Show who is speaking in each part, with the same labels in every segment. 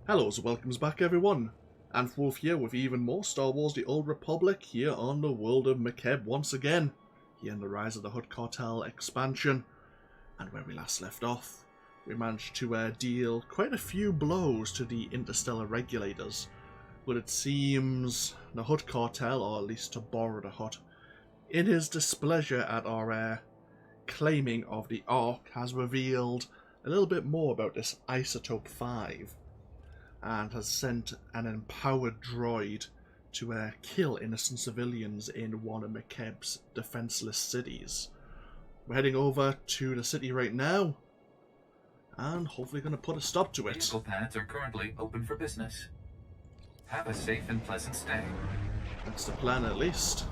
Speaker 1: Hello, and welcomes back everyone. AnthWolf here with even more Star Wars The Old Republic here on the world of Makeb once again, here in the Rise of the Hutt Cartel expansion. And where we last left off, we managed to deal quite a few blows to the interstellar regulators, but it seems the Hutt Cartel, or at least to borrow the Hutt, in his displeasure at our claiming of the Ark, has revealed a little bit more about this Isotope 5. And has sent an empowered droid to kill innocent civilians in one of Makeb's defenseless cities. We're heading over to the city right now, and hopefully going to put a stop to it.
Speaker 2: Vehicle paths are currently open for business. Have a safe and pleasant stay.
Speaker 1: That's the plan, at least.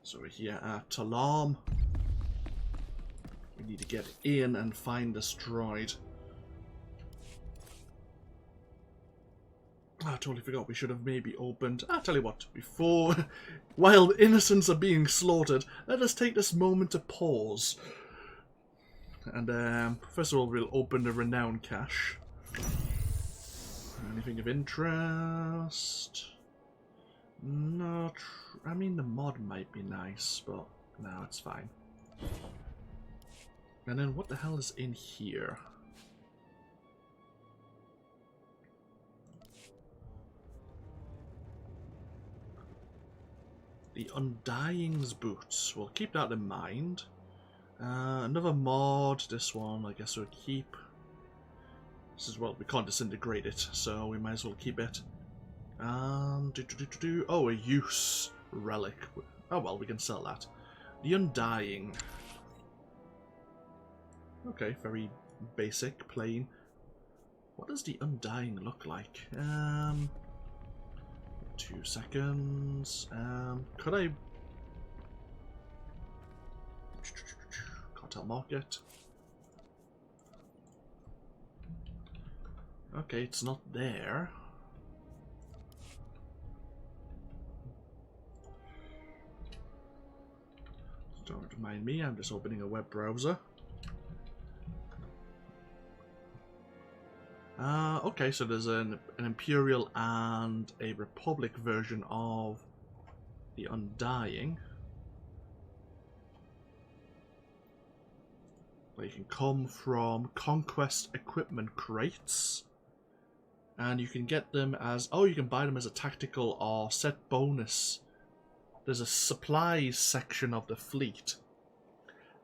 Speaker 1: So we're here at Talam. We need to get in and find this droid. I totally forgot we should have maybe opened... I'll tell you what, before... while innocents are being slaughtered, let us take this moment to pause. And first of all, we'll open the Renown cache. Anything of interest? Not... I mean, the mod might be nice, but no, it's fine. And then what the hell is in here? The Undying's boots. We'll keep that in mind. Another mod. This one, I guess we'll keep. This is, well, we can't disintegrate it, so we might as well keep it. Oh, a use relic. Oh well, we can sell that. The Undying. Okay, very basic, plain. What does the Undying look like? 2 seconds. Could I... Cartel market. Okay, it's not there. Don't remind me, I'm just opening a web browser. Okay, so there's an Imperial and a Republic version of the Undying. They can come from Conquest equipment crates. And you can get them as... oh, you can buy them as a tactical or set bonus. There's a supplies section of the fleet,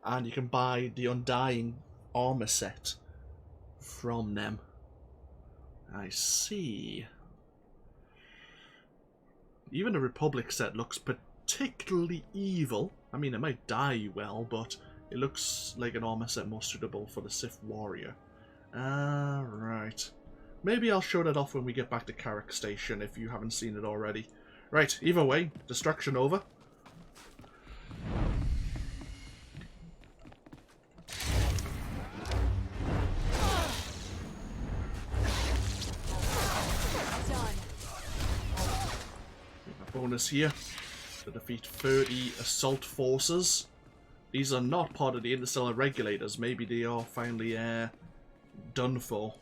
Speaker 1: and you can buy the Undying armor set from them. I see. Even the Republic set looks particularly evil. I mean, it might die well, but it looks like an armor set more suitable for the Sith warrior. Right. Maybe I'll show that off when we get back to Carrick Station if you haven't seen it already. Right, either way, destruction over. A bonus here to defeat 30 assault forces. These are not part of the interstellar regulators. Maybe they are finally done for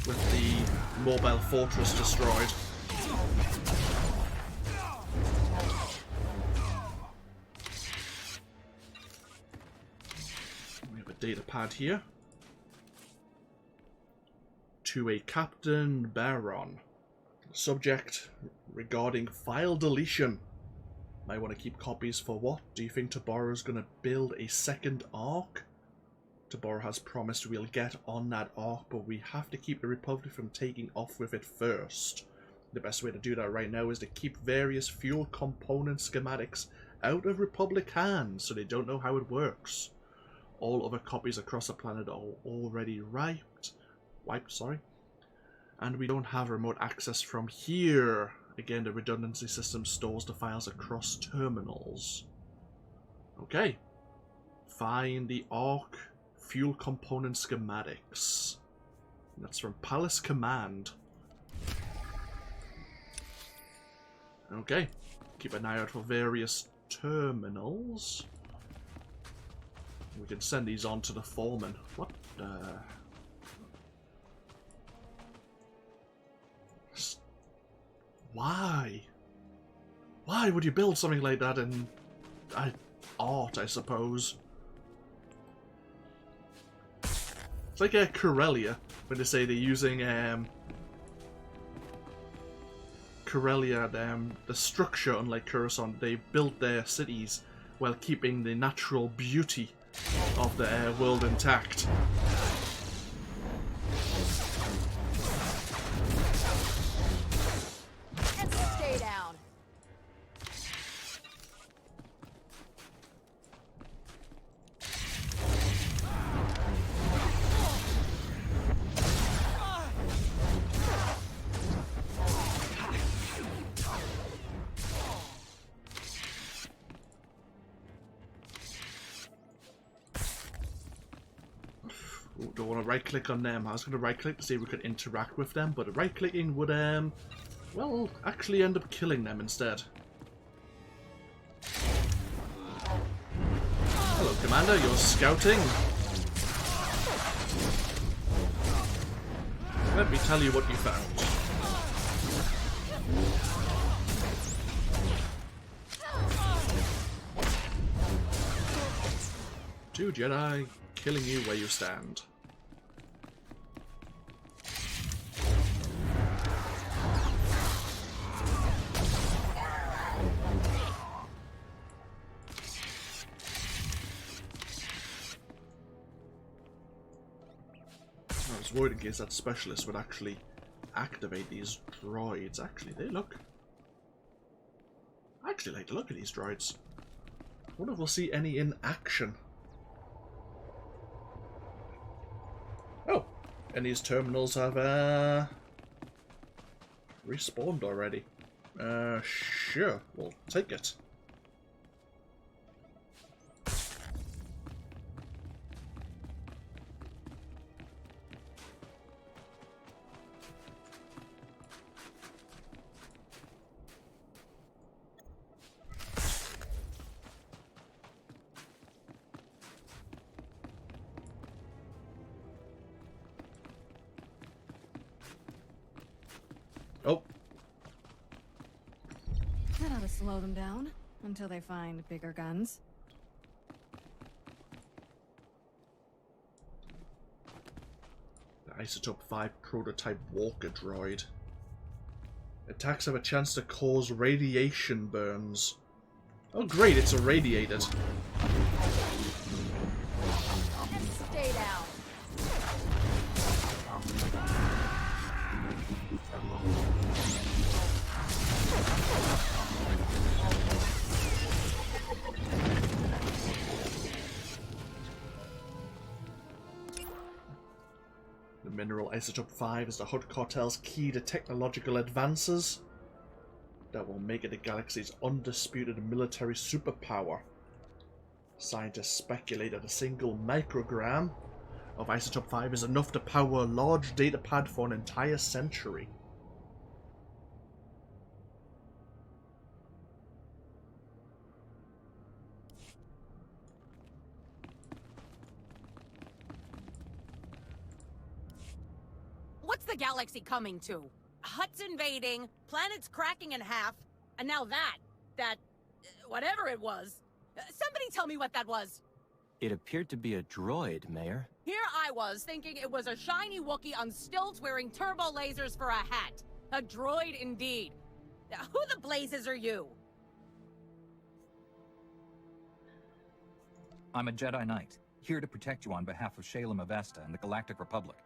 Speaker 1: with the mobile fortress destroyed. Data pad here to a Captain Baron. Subject regarding file deletion. Might want to keep copies for what? Do you think Tabara's going to build a second Ark? Tabara has promised we'll get on that Ark, but we have to keep the Republic from taking off with it first. The best way to do that right now is to keep various fuel component schematics out of Republic hands so they don't know how it works. All other copies across the planet are already wiped, and we don't have remote access from here. Again, the redundancy system stores the files across terminals. Okay. Find the Ark fuel component schematics. That's from Palace Command. Okay. Keep an eye out for various terminals. We can send these on to the foreman. What the... Why? Why would you build something like that in art, I suppose? It's like Corellia, when they say they're using Corellia, the structure, unlike Coruscant, they built their cities while keeping the natural beauty of the world intact.
Speaker 3: And stay down.
Speaker 1: Ooh, don't want to right click on them. I was going to right click to see if we could interact with them, but right clicking would well, actually end up killing them instead. Hello, Commander, you're scouting. Let me tell you what you found. Two Jedi killing you where you stand. I was worried in case that specialist would actually activate these droids. Actually, they look... I actually like the look of these droids. I wonder if we'll see any in action. Oh, and these terminals have respawned already. Sure, we'll take it. Oh.
Speaker 3: That ought to slow them down until they find bigger guns.
Speaker 1: The Isotope 5 prototype walker droid. Attacks have a chance to cause radiation burns. Oh great, it's irradiated.
Speaker 3: And stay down.
Speaker 1: The mineral Isotope 5 is the Hutt Cartel's key to technological advances that will make it the galaxy's undisputed military superpower. Scientists speculate that a single microgram of Isotope 5 is enough to power a large datapad for an entire century.
Speaker 4: What's the galaxy coming to? Hutts invading, planets cracking in half, and now whatever it was. Somebody tell me what that was.
Speaker 5: It appeared to be a droid, Mayor.
Speaker 4: Here I was thinking it was a shiny Wookiee on stilts wearing turbo lasers for a hat. A droid indeed. Who the blazes are you?
Speaker 6: I'm a Jedi Knight, here to protect you on behalf of Shalem Avesta and the Galactic Republic.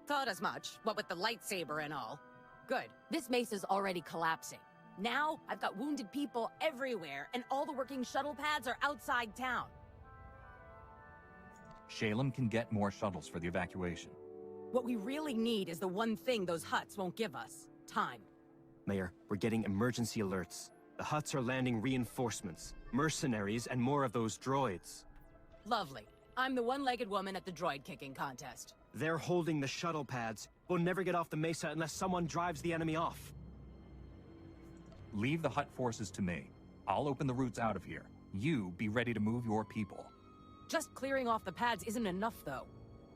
Speaker 4: Thought as much, what with the lightsaber and all. Good. This Mesa's already collapsing. Now, I've got wounded people everywhere, and all the working shuttle pads are outside town.
Speaker 6: Shalem can get more shuttles for the evacuation.
Speaker 4: What we really need is the one thing those Hutts won't give us. Time.
Speaker 5: Mayor, we're getting emergency alerts. The Hutts are landing reinforcements, mercenaries, and more of those droids.
Speaker 4: Lovely. I'm the one-legged woman at the droid kicking contest.
Speaker 5: They're holding the shuttle pads. We'll never get off the Mesa unless someone drives the enemy off.
Speaker 6: Leave the Hutt forces to me. I'll open the routes out of here. You be ready to move your people.
Speaker 4: Just clearing off the pads isn't enough, though.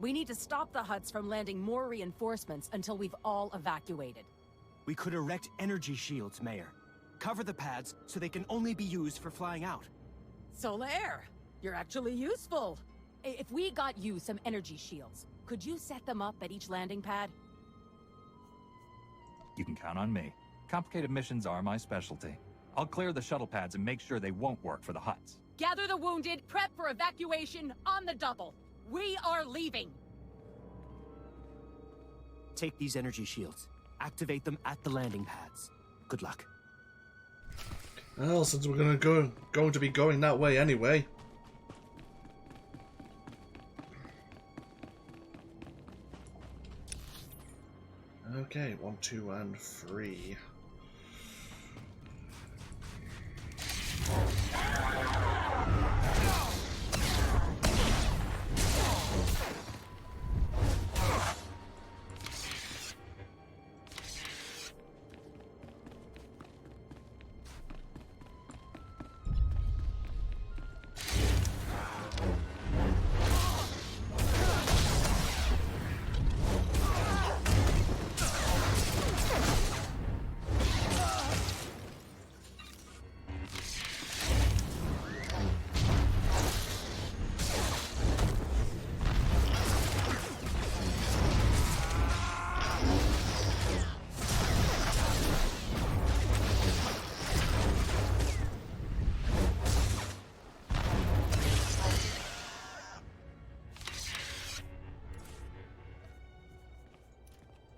Speaker 4: We need to stop the Hutts from landing more reinforcements until we've all evacuated.
Speaker 5: We could erect energy shields, Mayor. Cover the pads so they can only be used for flying out.
Speaker 4: Solaire, you're actually useful. If we got you some energy shields, could you set them up at each landing pad?
Speaker 6: You can count on me. Complicated missions are my specialty. I'll clear the shuttle pads and make sure they won't work for the Hutts.
Speaker 4: Gather the wounded, prep for evacuation on the double. We are leaving.
Speaker 5: Take these energy shields. Activate them at the landing pads. Good luck.
Speaker 1: Well, since we're going to be going that way anyway. Okay, 1, 2, and 3.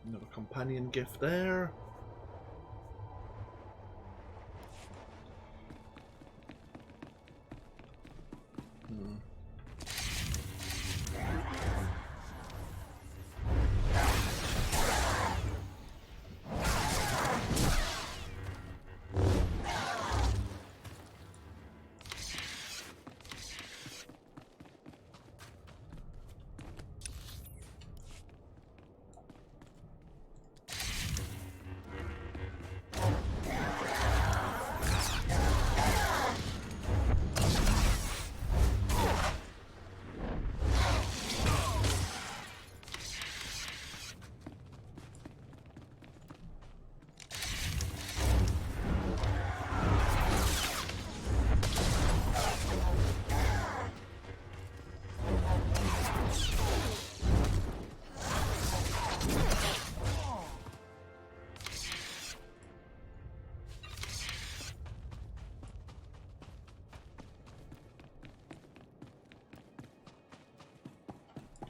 Speaker 1: Another companion gift there.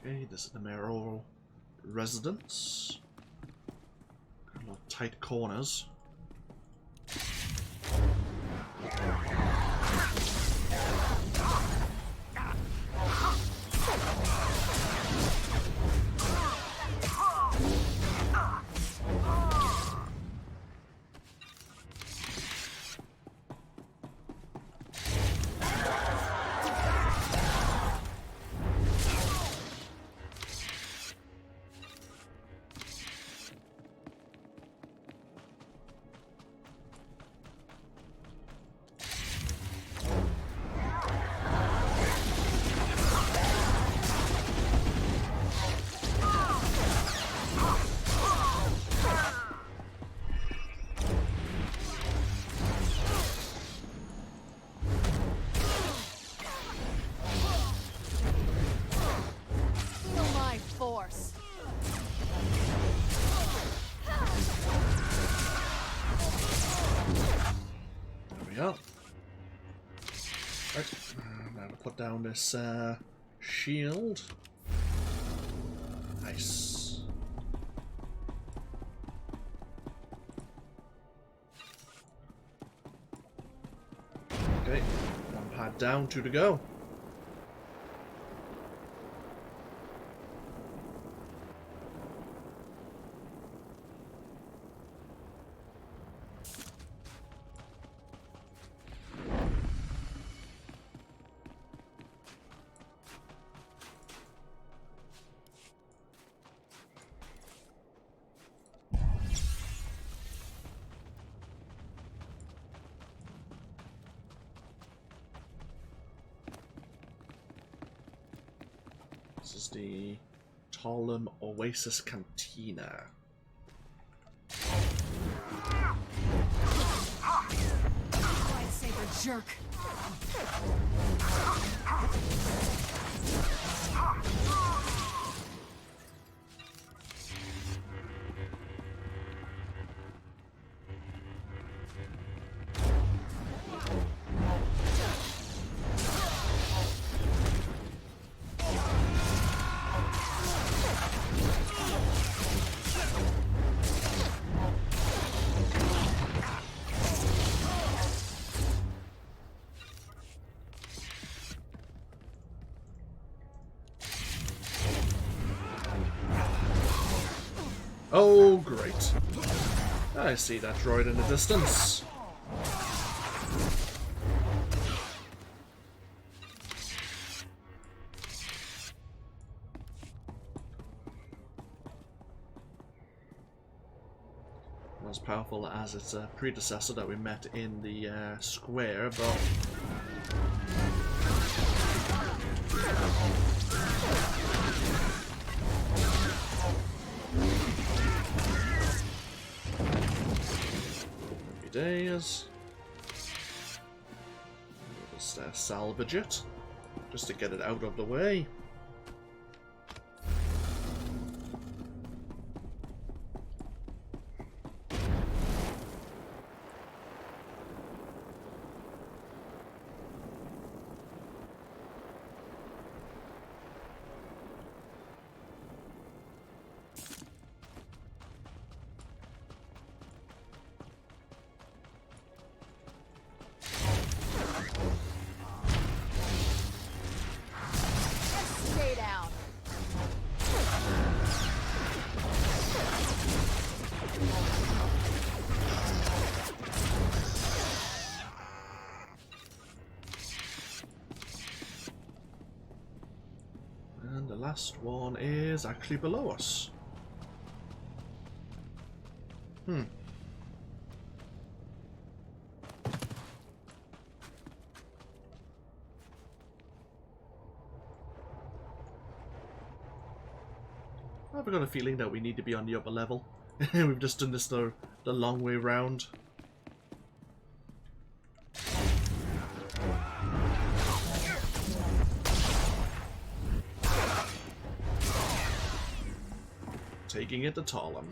Speaker 1: Okay, this is the mayoral residence. Got a lot of tight corners. Put down this shield. Nice. Okay, one pad down, 2 to go. This is the Talum Oasis Cantina.
Speaker 3: Lightsaber jerk.
Speaker 1: Oh, great. I see that droid in the distance. Not as powerful as its predecessor that we met in the square, but... days. We'll just salvage it, just to get it out of the way.
Speaker 4: Stay down.
Speaker 1: And the last one is actually below us. I've got a feeling that we need to be on the upper level. We've just done this the long way round. Taking it to Talum.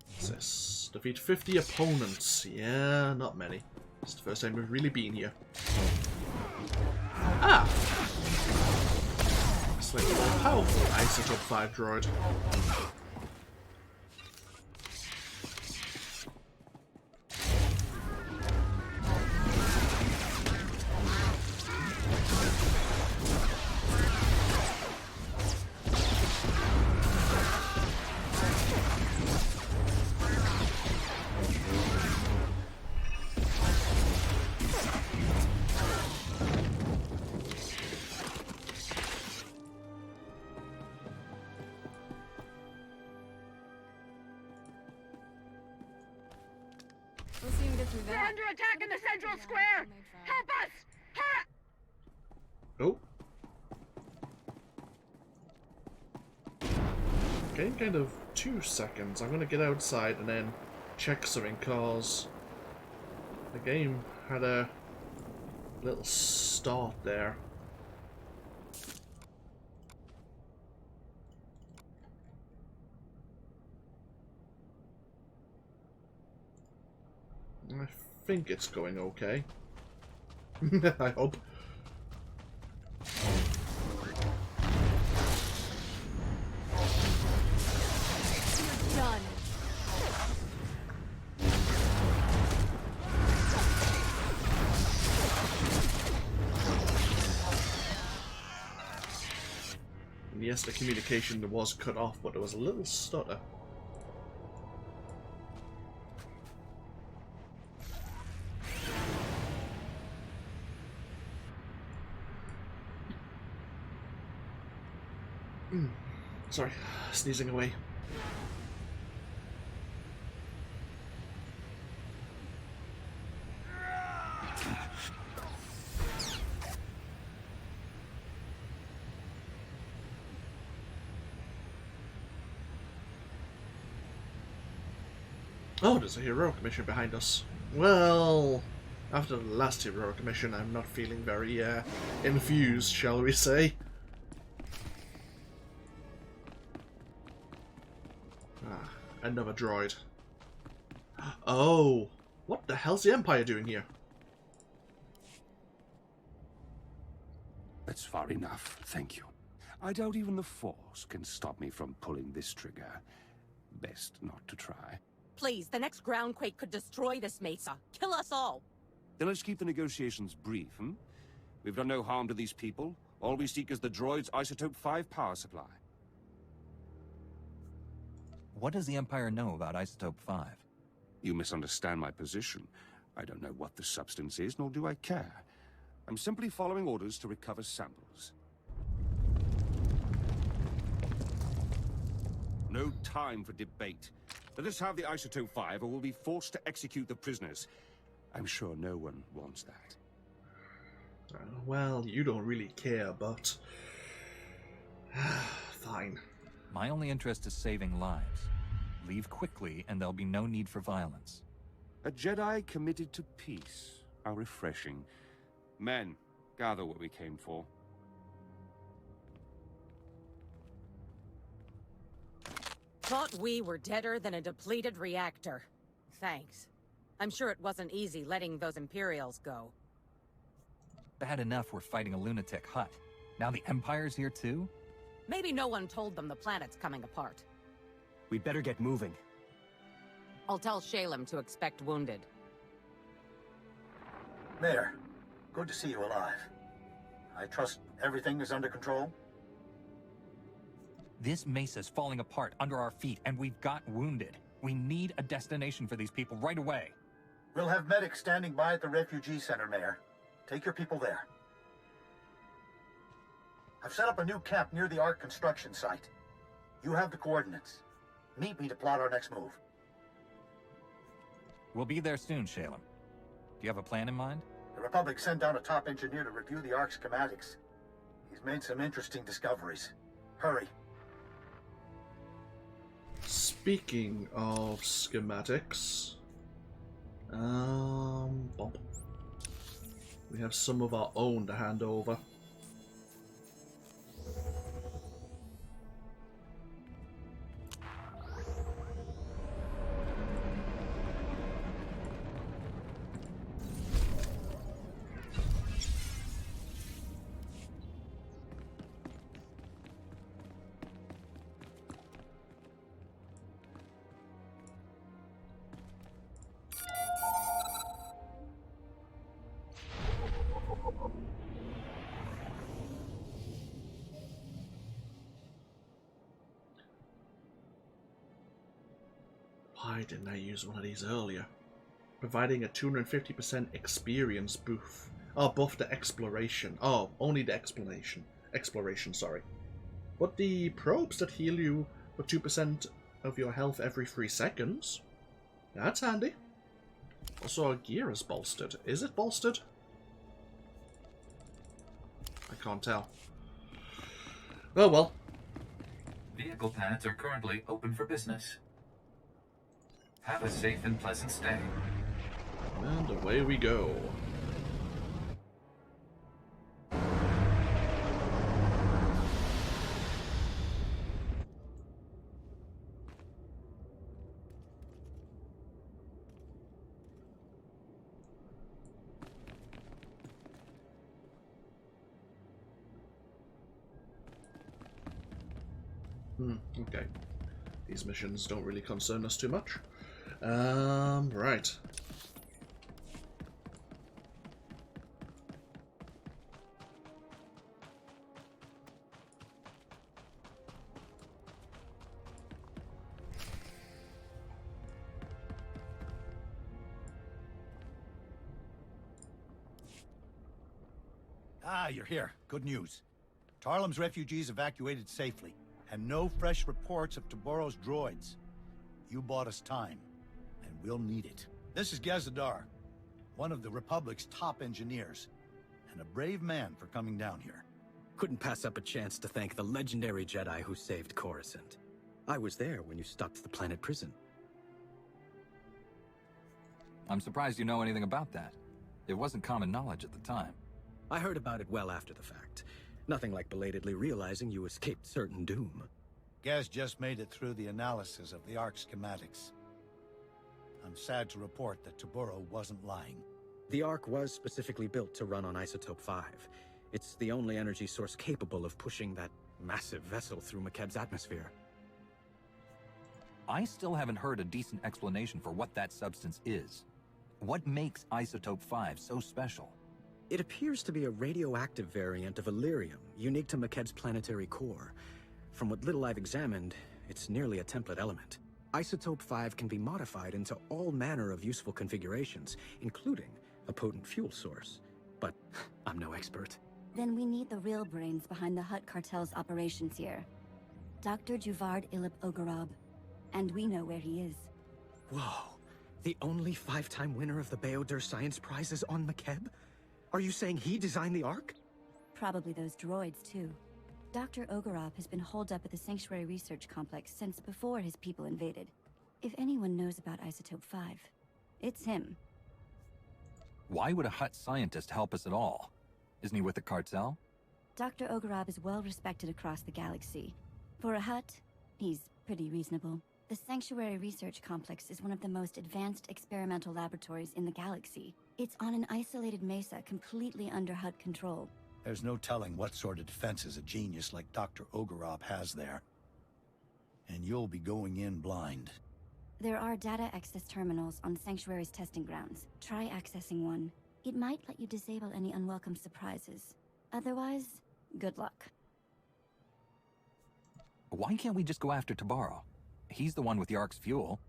Speaker 1: What's this? Defeat 50 opponents. Yeah, not many. It's the first time we've really been here. Ah! Slightly more powerful Isotope 5 droid.
Speaker 3: We'll see him get through
Speaker 4: We're
Speaker 3: that.
Speaker 4: under attack in the central square! Help us!
Speaker 1: Oh. Okay, kind of 2 seconds. I'm gonna get outside and then check something, cause the game had a little start there. I think it's going okay. I hope.
Speaker 3: Done.
Speaker 1: And yes, the communication was cut off, but there was a little stutter. Sorry, sneezing away. Oh, there's a heroic mission behind us. Well, after the last heroic mission, I'm not feeling very infused, shall we say. Ah, another droid. Oh, what the hell's the Empire doing here?
Speaker 7: That's far enough, thank you. I doubt even the Force can stop me from pulling this trigger. Best not to try.
Speaker 4: Please, the next groundquake could destroy this Mesa. Kill us all.
Speaker 7: Then let's keep the negotiations brief, hmm? We've done no harm to these people. All we seek is the droid's Isotope 5 power supply.
Speaker 6: What does the Empire know about Isotope 5?
Speaker 7: You misunderstand my position. I don't know what the substance is, nor do I care. I'm simply following orders to recover samples. No time for debate. Let us have the Isotope 5 or we'll be forced to execute the prisoners. I'm sure no one wants that.
Speaker 1: Well, you don't really care, but... fine.
Speaker 6: My only interest is saving lives. Leave quickly and there'll be no need for violence.
Speaker 7: A Jedi committed to peace. How refreshing. Men, gather what we came for.
Speaker 4: Thought we were deader than a depleted reactor. Thanks. I'm sure it wasn't easy letting those Imperials go.
Speaker 6: Bad enough we're fighting a lunatic Hutt. Now the Empire's here too?
Speaker 4: Maybe no one told them the planet's coming apart.
Speaker 5: We'd better get moving.
Speaker 4: I'll tell Shalem to expect wounded.
Speaker 8: Mayor, good to see you alive. I trust everything is under control?
Speaker 6: This Mesa's falling apart under our feet and we've got wounded. We need a destination for these people right away.
Speaker 8: We'll have medics standing by at the refugee center, Mayor. Take your people there. I've set up a new camp near the Ark construction site. You have the coordinates. Meet me to plot our next move.
Speaker 6: We'll be there soon, Shalem. Do you have a plan in mind?
Speaker 8: The Republic sent down a top engineer to review the Ark's schematics. He's made some interesting discoveries. Hurry.
Speaker 1: Speaking of schematics, bump. We have some of our own to hand over. Why didn't I use one of these earlier? Providing a 250% experience buff. Oh, buff the exploration. Oh, only the exploration. Exploration, sorry. But the probes that heal you for 2% of your health every 3 seconds. That's handy. Also, our gear is bolstered. Is it bolstered? I can't tell. Oh well.
Speaker 2: Vehicle pads are currently open for business. Have a safe and pleasant stay.
Speaker 1: And away we go. Okay. These missions don't really concern us too much. Right.
Speaker 8: Ah, you're here. Good news. Tarlem's refugees evacuated safely, and no fresh reports of Taboros droids. You bought us time, and we'll need it. This is Gazadar, one of the Republic's top engineers, and a brave man for coming down here.
Speaker 9: Couldn't pass up a chance to thank the legendary Jedi who saved Coruscant. I was there when you stopped the planet prison.
Speaker 6: I'm surprised you know anything about that. It wasn't common knowledge at the time.
Speaker 9: I heard about it well after the fact. Nothing like belatedly realizing you escaped certain doom.
Speaker 8: Gaz just made it through the analysis of the Ark schematics. I'm sad to report that Taburo wasn't lying.
Speaker 9: The Ark was specifically built to run on Isotope 5. It's the only energy source capable of pushing that massive vessel through Makeb's atmosphere.
Speaker 6: I still haven't heard a decent explanation for what that substance is. What makes Isotope 5 so special?
Speaker 9: It appears to be a radioactive variant of Illyrium, unique to Makeb's planetary core. From what little I've examined, it's nearly a template element. Isotope 5 can be modified into all manner of useful configurations, including a potent fuel source. But I'm no expert.
Speaker 10: Then we need the real brains behind the Hutt Cartel's operations here. Dr. Juvard Ilip Oggurobb. And we know where he is.
Speaker 9: Whoa. The only 5-time winner of the Beodur Science Prize is on Makeb? Are you saying he designed the Ark?
Speaker 10: Probably those droids, too. Dr. Oggurobb has been holed up at the Sanctuary Research Complex since before his people invaded. If anyone knows about Isotope 5, it's him.
Speaker 6: Why would a Hutt scientist help us at all? Isn't he with the Cartel?
Speaker 10: Dr. Oggurobb is well respected across the galaxy. For a Hutt, he's pretty reasonable. The Sanctuary Research Complex is one of the most advanced experimental laboratories in the galaxy. It's on an isolated mesa completely under Hutt control.
Speaker 8: There's no telling what sort of defenses a genius like Dr. Oggurobb has there. And you'll be going in blind.
Speaker 10: There are data access terminals on Sanctuary's testing grounds. Try accessing one. It might let you disable any unwelcome surprises. Otherwise, good luck.
Speaker 6: Why can't we just go after Tabaro? He's the one with the Ark's fuel.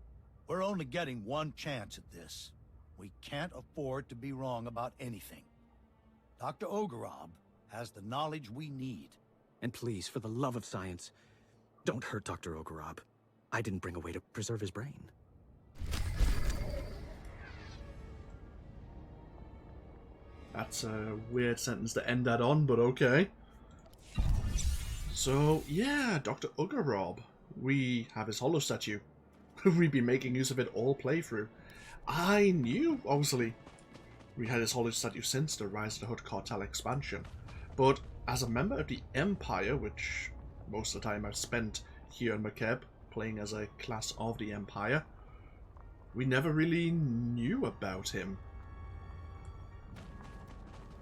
Speaker 8: We're only getting one chance at this. We can't afford to be wrong about anything. Dr. Oggurobb has the knowledge we need.
Speaker 9: And please, for the love of science, don't hurt Dr. Oggurobb. I didn't bring a way to preserve his brain.
Speaker 1: That's a weird sentence to end that on, but okay. So, yeah, Dr. Oggurobb. We have his holo statue. We've been making use of it all playthrough. I knew, obviously, we had his holo statue since the Rise of the Hutt Cartel expansion. But as a member of the Empire, which most of the time I've spent here in Makeb, playing as a class of the Empire, we never really knew about him.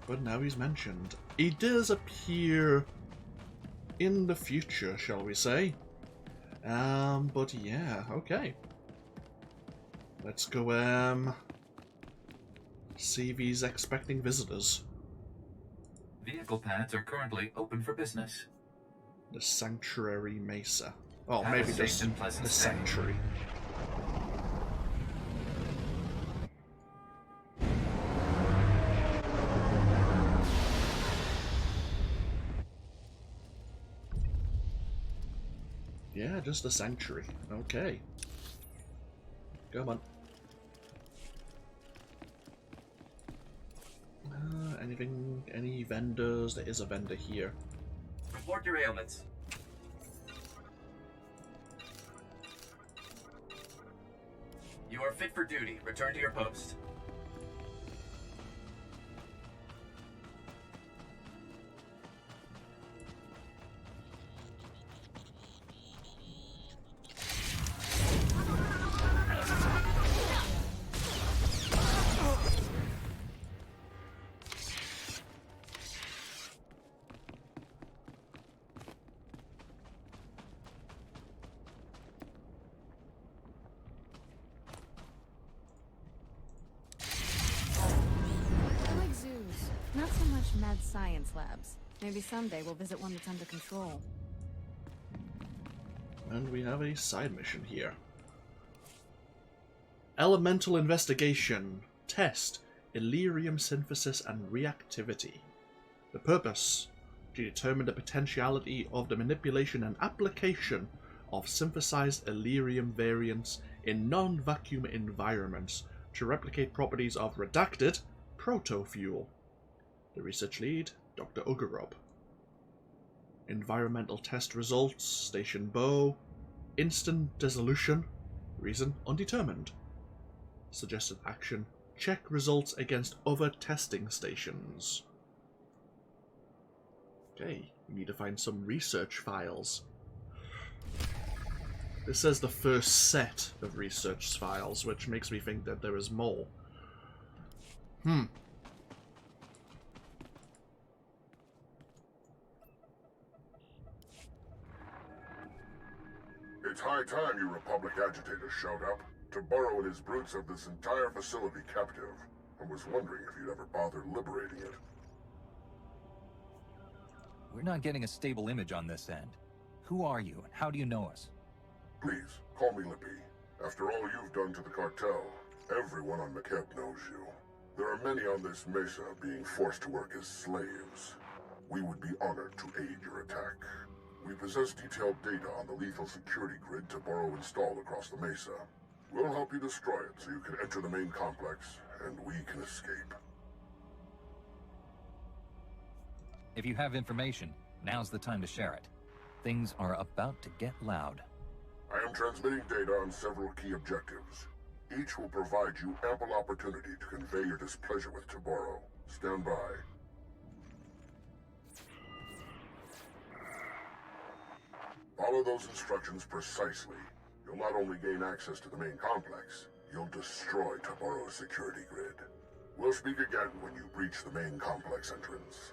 Speaker 1: But now he's mentioned. He does appear in the future, shall we say. But yeah, okay. Let's go, see if he's expecting visitors.
Speaker 2: Vehicle pads are currently open for business.
Speaker 1: The Sanctuary Mesa. Oh,
Speaker 2: Have
Speaker 1: maybe
Speaker 2: a safe and pleasant
Speaker 1: the
Speaker 2: stay.
Speaker 1: Sanctuary. Yeah, just the Sanctuary. Okay. Come on. Anything? Any vendors? There is a vendor here.
Speaker 2: Report your ailments. You are fit for duty. Return to your post.
Speaker 3: Not so much mad science labs. Maybe someday we'll visit one that's under control.
Speaker 1: And we have a side mission here. Elemental Investigation. Test Illyrium synthesis and reactivity. The purpose: to determine the potentiality of the manipulation and application of synthesized Illyrium variants in non-vacuum environments to replicate properties of redacted proto-fuel. The research lead, Dr. Oggurobb. Environmental test results, Station Bow. Instant dissolution, reason undetermined. Suggested action. Check results against other testing stations. Okay, we need to find some research files. This says the first set of research files, which makes me think that there is more.
Speaker 11: It's high time you Republic agitators showed up. Taboro and his brutes have this entire facility captive. I was wondering if you'd ever bother liberating it.
Speaker 6: We're not getting a stable image on this end. Who are you, and how do you know us?
Speaker 11: Please, call me Lippy. After all you've done to the Cartel, everyone on Makeb knows you. There are many on this Mesa being forced to work as slaves. We would be honored to aid your attack. We possess detailed data on the lethal security grid Taboro installed across the Mesa. We'll help you destroy it so you can enter the main complex, and we can escape.
Speaker 6: If you have information, now's the time to share it. Things are about to get loud.
Speaker 11: I am transmitting data on several key objectives. Each will provide you ample opportunity to convey your displeasure with Taboro. Stand by. Follow those instructions precisely. You'll not only gain access to the main complex, you'll destroy Taboro's security grid. We'll speak again when you breach the main complex entrance.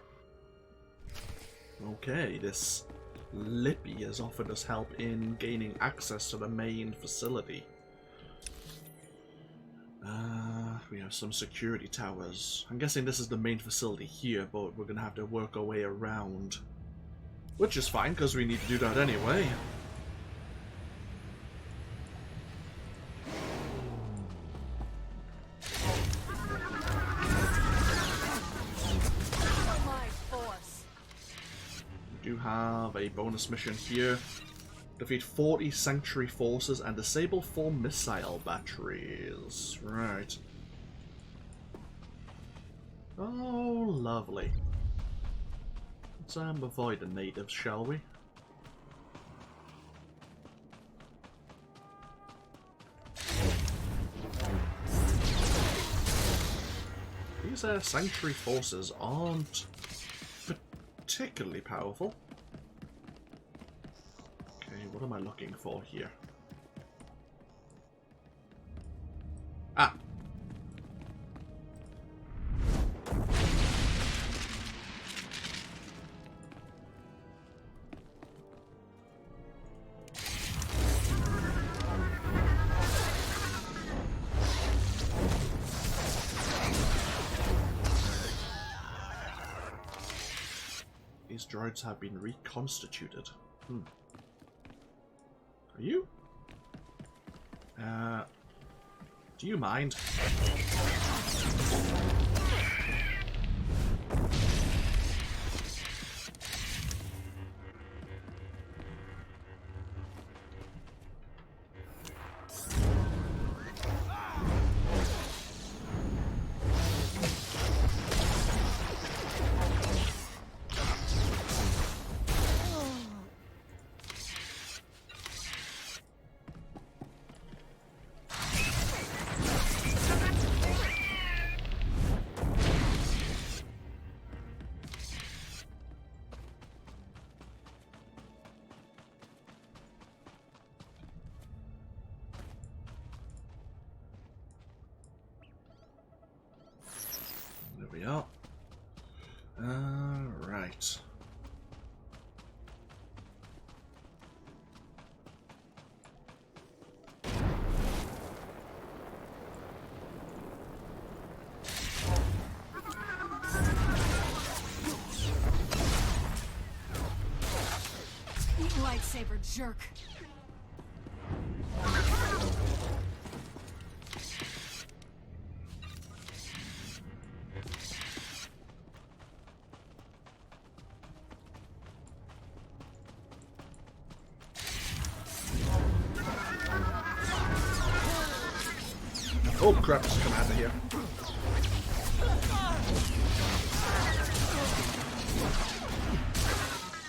Speaker 1: Okay, this Lippy has offered us help in gaining access to the main facility. We have some security towers. I'm guessing this is the main facility here, but we're gonna have to work our way around. Which is fine, because we need to do that anyway. We do have a bonus mission here. Defeat 40 Sanctuary forces and disable 4 missile batteries. Right. Oh, lovely. Let's avoid the natives, shall we? These Sanctuary forces aren't particularly powerful. Okay, what am I looking for here? Ah! These droids have been reconstituted. Are you? Do you mind? There we are. Right.
Speaker 3: Lightsaber jerk.
Speaker 1: Oh crap, there's a commander here.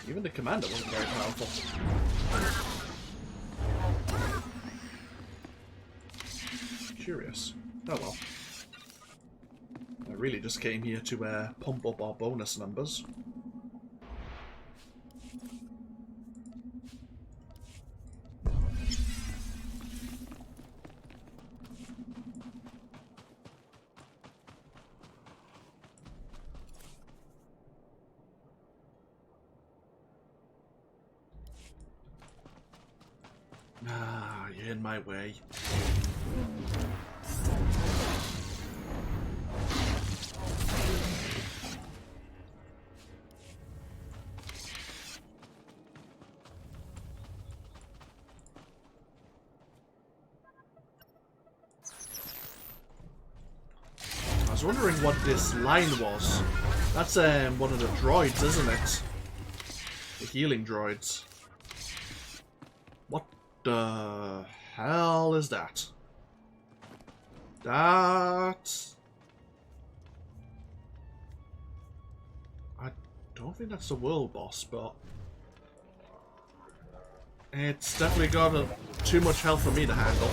Speaker 1: Even the commander wasn't very powerful. Curious. Oh well. I really just came here to pump up our bonus numbers. Ah, you're in my way. I was wondering what this line was. That's one of the droids, isn't it? The healing droids. What the hell is that? That... I don't think that's the world boss, but... it's definitely got too much health for me to handle.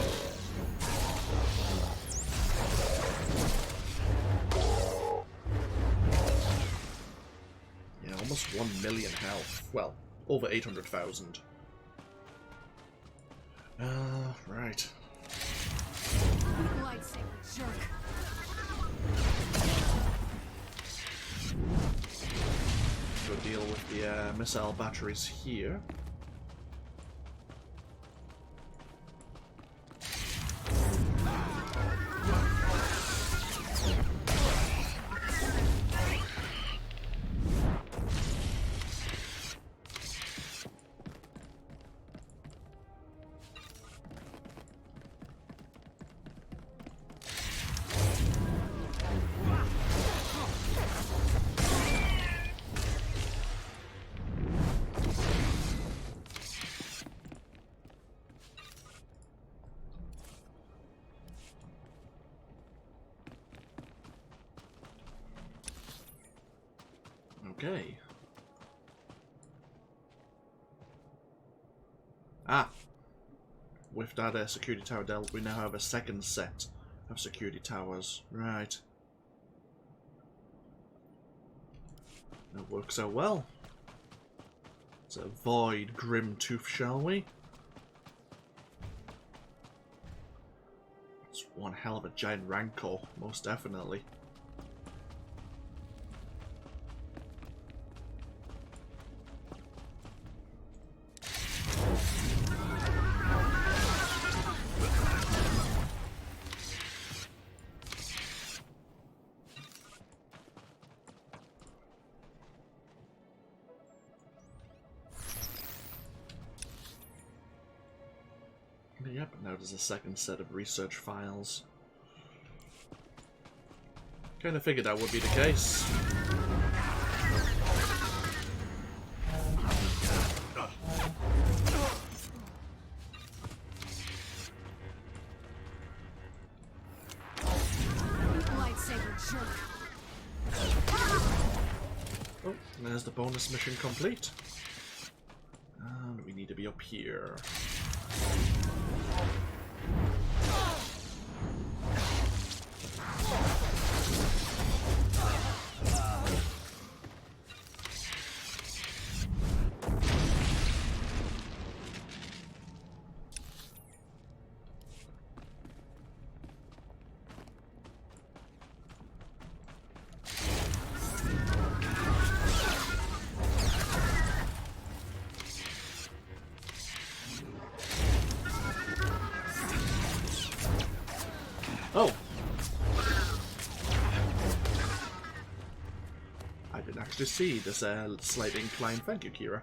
Speaker 1: Yeah, almost 1 million health. Well, over 800,000. Right.
Speaker 3: Lightsaber jerk.
Speaker 1: Go deal with the missile batteries here. Okay. Ah! With that security tower dealt, we now have a second set of security towers. Right. That works out well. Let's avoid Grim Tooth, shall we? It's one hell of a giant rancor, most definitely. Yep, now there's a second set of research files. Kinda figured that would be the case.
Speaker 3: Lightsaber jerk.
Speaker 1: Oh, there's the bonus mission complete. And we need to be up here. Oh! I didn't actually see this slight incline. Thank you, Kira.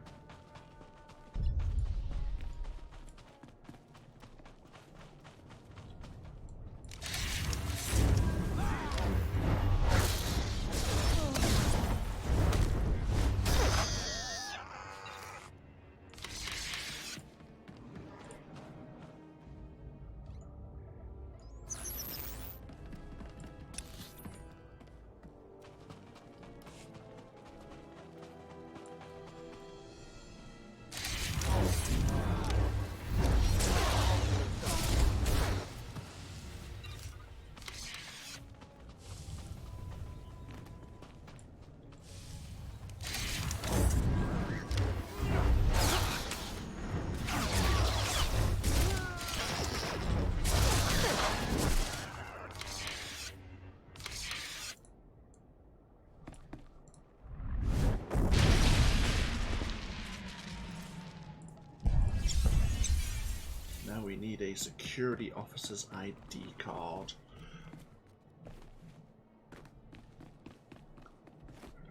Speaker 1: need a security officer's ID card.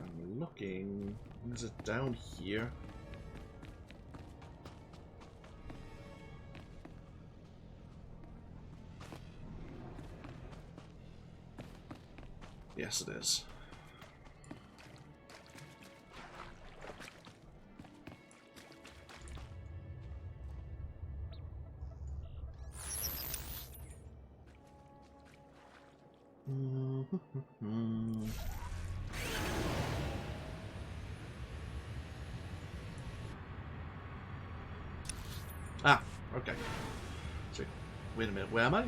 Speaker 1: I'm looking. Is it down here? Yes, it is. Ah, okay. So, wait a minute, where am I?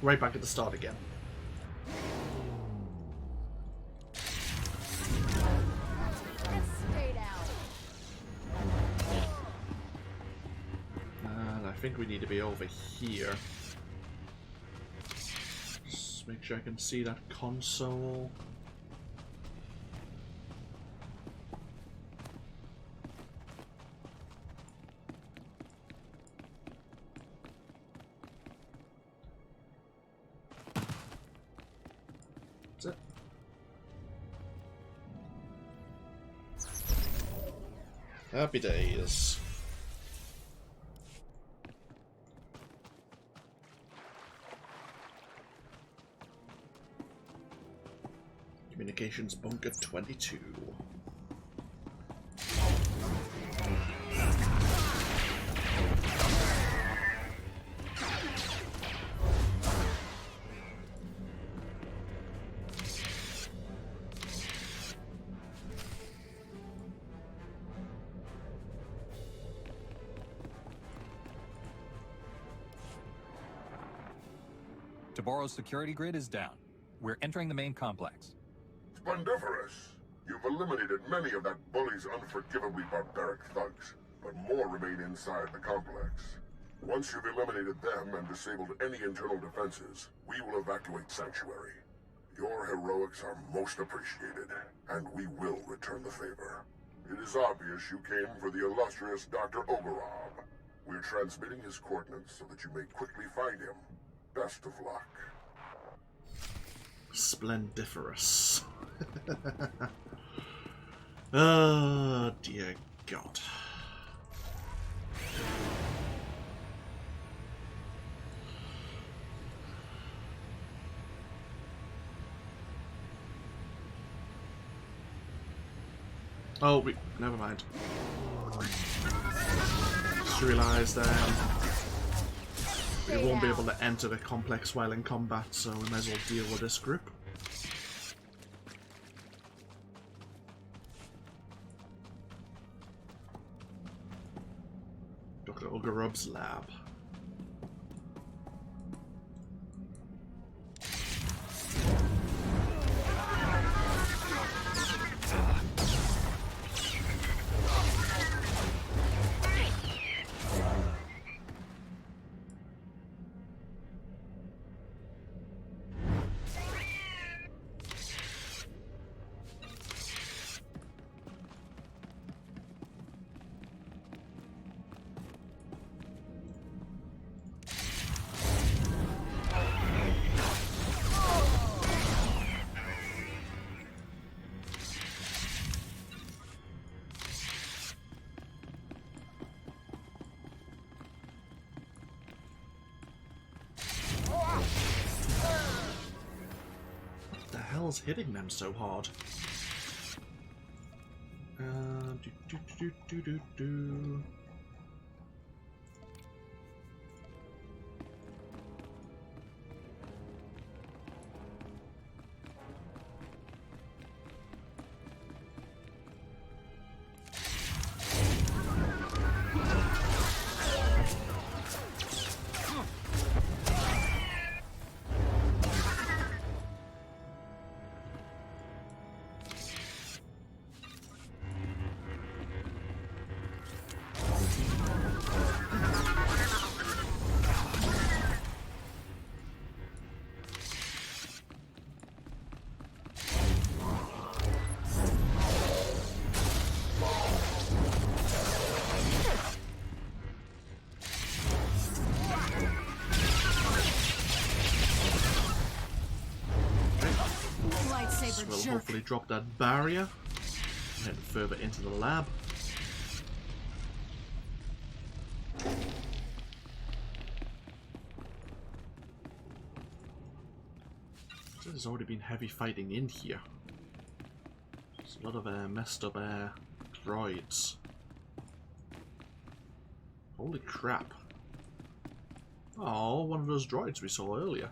Speaker 1: Right back at the start again. And I think we need to be over here. Just make sure I can see that console. That's it. Happy days. Communications bunker 22.
Speaker 6: Taboro's security grid is down. We're entering the main complex.
Speaker 11: Splendiferous! You've eliminated many of that bully's unforgivably barbaric thugs, but more remain inside the complex. Once you've eliminated them and disabled any internal defenses, we will evacuate Sanctuary. Your heroics are most appreciated, and we will return the favor. It is obvious you came for the illustrious Dr. Oggurobb. We're transmitting his coordinates so that you may quickly find him. Best of luck.
Speaker 1: Splendiferous. Oh, dear God. Oh, never mind. Just realised we won't be able to enter the complex while in combat, so we might as well deal with this group. Dr. Oggurobb's lab. Hitting them so hard.
Speaker 4: lightsaber
Speaker 1: We'll
Speaker 4: jerk.
Speaker 1: hopefully drop that barrier and head further into the lab. So there's already been heavy fighting in here. There's a lot of messed up droids. Holy crap. Oh, one of those droids we saw earlier.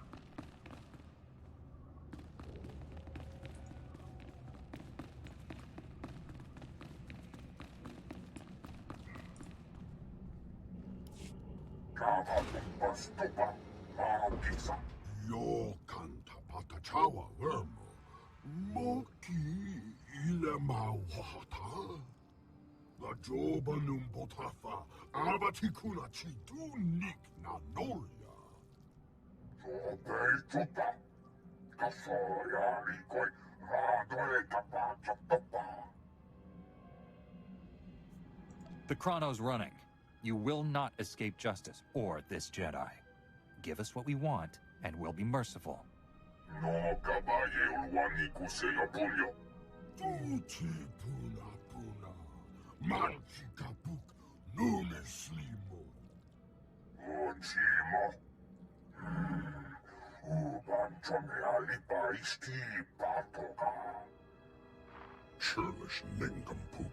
Speaker 6: The chrono's running. You will not escape justice or this Jedi. Give us what we want, and we'll be merciful.
Speaker 11: Churlish nincompoop.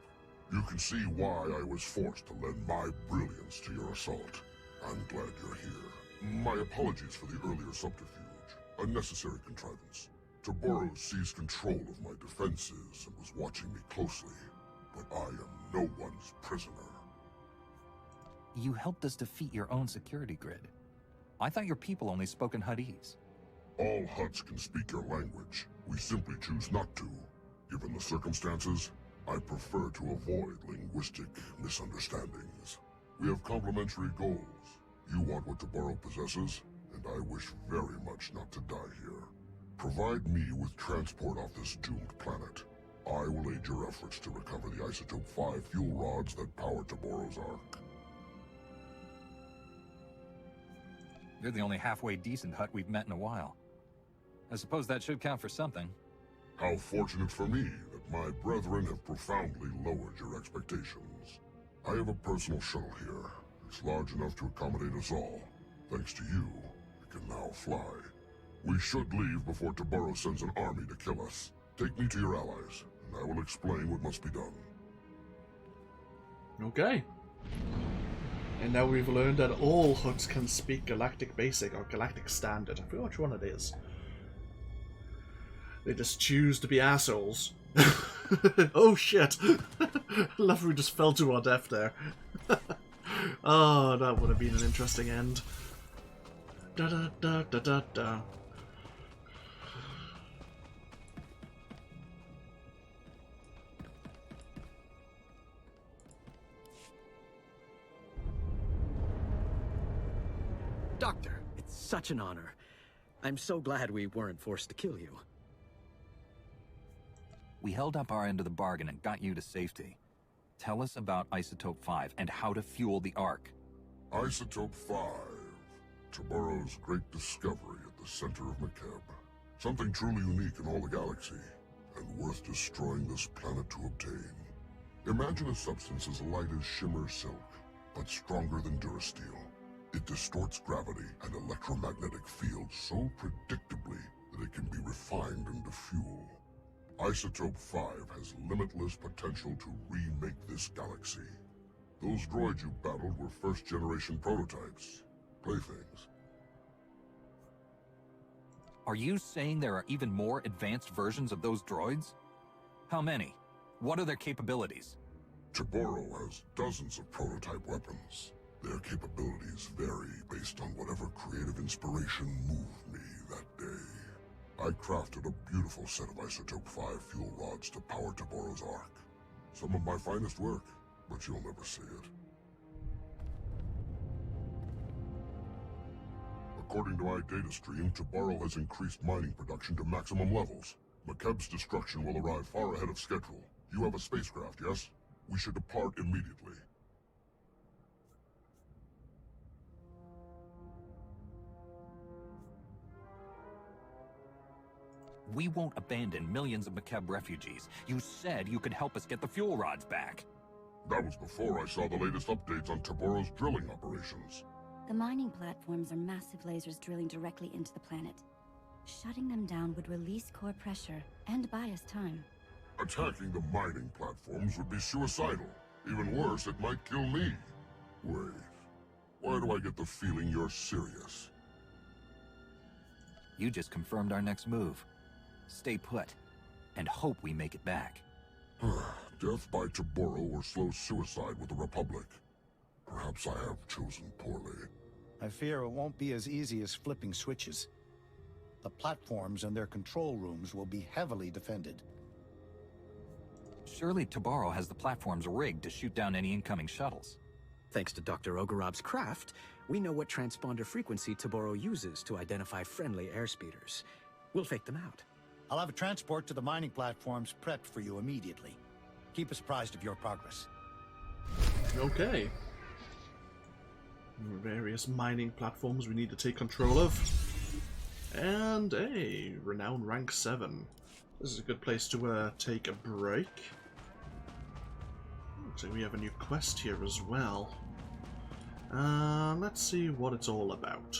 Speaker 11: You can see why I was forced to lend my brilliance to your assault. I'm glad you're here. My apologies for the earlier subterfuge. A necessary contrivance. Taboro seized control of my defenses and was watching me closely. But I am no one's prisoner.
Speaker 6: You helped us defeat your own security grid. I thought your people only spoke in Huttese.
Speaker 11: All Hutts can speak your language. We simply choose not to. Given the circumstances, I prefer to avoid linguistic misunderstandings. We have complementary goals. You want what Taboro possesses, and I wish very much not to die here. Provide me with transport off this doomed planet. I will aid your efforts to recover the Isotope 5 fuel rods that power Taboro's Ark.
Speaker 6: You're the only halfway decent Hutt we've met in a while. I suppose that should count for something.
Speaker 11: How fortunate for me that my brethren have profoundly lowered your expectations. I have a personal shuttle here. It's large enough to accommodate us all. Thanks to you, it can now fly. We should leave before Taboro sends an army to kill us. Take me to your allies, and I will explain what must be done.
Speaker 1: Okay. And now we've learned that all Hutts can speak Galactic Basic or Galactic Standard. I forget which one it is. They just choose to be assholes. Oh shit! I love how we just fell to our death there. Oh, that would have been an interesting end. Da da da da da da.
Speaker 9: Doctor, it's such an honor. I'm so glad we weren't forced to kill you.
Speaker 6: We held up our end of the bargain and got you to safety. Tell us about Isotope 5 and how to fuel the Ark.
Speaker 11: Isotope 5. Taboro's great discovery at the center of Makeb. Something truly unique in all the galaxy, and worth destroying this planet to obtain. Imagine a substance as light as shimmer silk, but stronger than Durasteel. It distorts gravity and electromagnetic fields so predictably that it can be refined into fuel. Isotope 5 has limitless potential to remake this galaxy. Those droids you battled were first-generation prototypes. Playthings.
Speaker 6: Are you saying there are even more advanced versions of those droids? How many? What are their capabilities?
Speaker 11: Taboro has dozens of prototype weapons. Their capabilities vary based on whatever creative inspiration moved me that day. I crafted a beautiful set of Isotope 5 fuel rods to power Taboro's Ark. Some of my finest work, but you'll never see it. According to my data stream, Taboro has increased mining production to maximum levels. Makeb's destruction will arrive far ahead of schedule. You have a spacecraft, yes? We should depart immediately.
Speaker 6: We won't abandon millions of Makeb refugees. You said you could help us get the fuel rods back.
Speaker 11: That was before I saw the latest updates on Taboros' drilling operations.
Speaker 10: The mining platforms are massive lasers drilling directly into the planet. Shutting them down would release core pressure and buy us time.
Speaker 11: Attacking the mining platforms would be suicidal. Even worse, it might kill me. Wait, why do I get the feeling you're serious?
Speaker 6: You just confirmed our next move. Stay put, and hope we make it back.
Speaker 11: Death by Taboro or slow suicide with the Republic. Perhaps I have chosen poorly.
Speaker 8: I fear it won't be as easy as flipping switches. The platforms and their control rooms will be heavily defended.
Speaker 6: Surely Taboro has the platforms rigged to shoot down any incoming shuttles.
Speaker 9: Thanks to Dr. Oggurobb's craft, we know what transponder frequency Taboro uses to identify friendly airspeeders. We'll fake them out.
Speaker 8: I'll have a transport to the mining platforms prepped for you immediately. Keep us apprised of your progress.
Speaker 1: Okay. Various mining platforms we need to take control of. And a renown rank 7. This is a good place to take a break. Looks like we have a new quest here as well. Let's see what it's all about.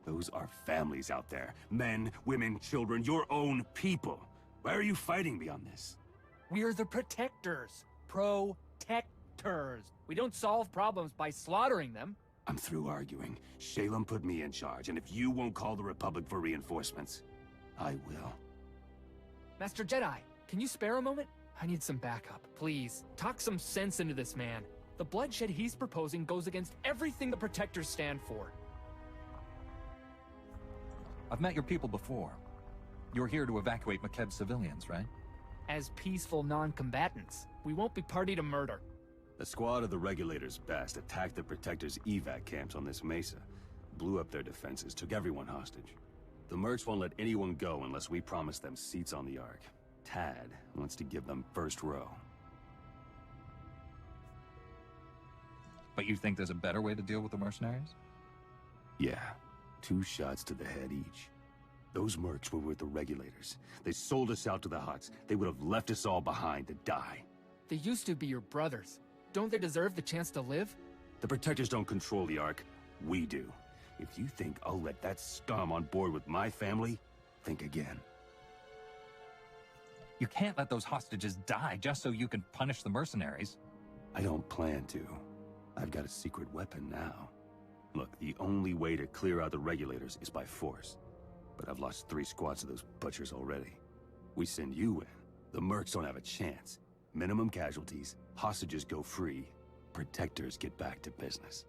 Speaker 7: Those are families out there. Men, women, children, your own people. Why are you fighting me on this?
Speaker 12: We're the protectors. Protectors. We don't solve problems by slaughtering them.
Speaker 7: I'm through arguing. Shalem put me in charge, and if you won't call the Republic for reinforcements, I will.
Speaker 12: Master Jedi, can you spare a moment? I need some backup, please. Talk some sense into this man. The bloodshed he's proposing goes against everything the Protectors stand for.
Speaker 6: I've met your people before. You're here to evacuate Makeb civilians, right?
Speaker 12: As peaceful non-combatants, we won't be party to murder.
Speaker 7: The squad of the Regulators' best attacked the Protectors' evac camps on this mesa, blew up their defenses, took everyone hostage. The mercs won't let anyone go unless we promise them seats on the Ark. Tad wants to give them first row.
Speaker 6: But you think there's a better way to deal with the mercenaries?
Speaker 7: Yeah, 2 shots to the head each. Those mercs were with the Regulators. They sold us out to the Hutts. They would have left us all behind to die.
Speaker 12: They used to be your brothers. Don't they deserve the chance to live?
Speaker 7: The Protectors don't control the Ark. We do. If you think I'll let that scum on board with my family, think again.
Speaker 6: You can't let those hostages die just so you can punish the mercenaries.
Speaker 7: I don't plan to. I've got a secret weapon now. Look, the only way to clear out the Regulators is by force. But I've lost 3 squads of those butchers already. We send you in. The mercs don't have a chance. Minimum casualties, hostages go free, Protectors get back to business.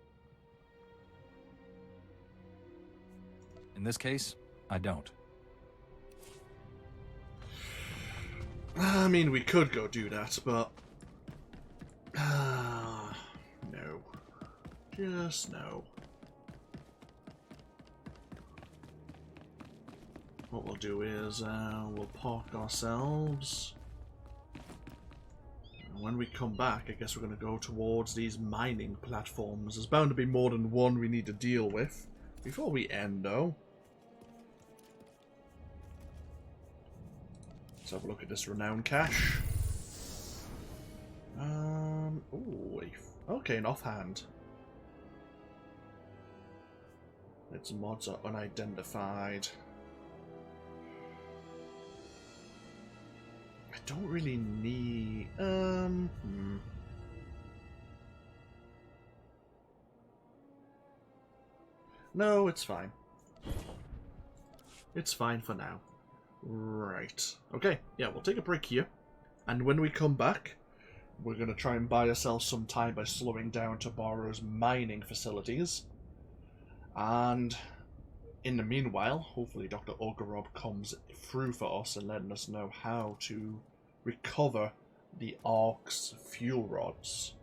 Speaker 6: In this case, I don't.
Speaker 1: I mean, we could go do that, but... no. Just no. What we'll do is, we'll park ourselves. And when we come back, I guess we're going to go towards these mining platforms. There's bound to be more than one we need to deal with. Before we end, though, let's have a look at this renown cache. Ooh, okay, an offhand. Its mods are unidentified. I don't really need... No, it's fine. It's fine for now. Right. Okay, yeah, we'll take a break here. And when we come back, we're going to try and buy ourselves some time by slowing down Taboro's mining facilities. And in the meanwhile, hopefully Dr. Oggurobb comes through for us and letting us know how to recover the Ark's fuel rods.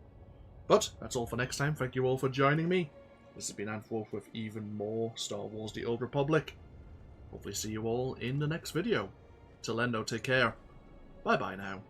Speaker 1: But that's all for next time. Thank you all for joining me. This has been AnthWolf with even more Star Wars The Old Republic. Hopefully see you all in the next video. Till then, though, take care. Bye-bye now.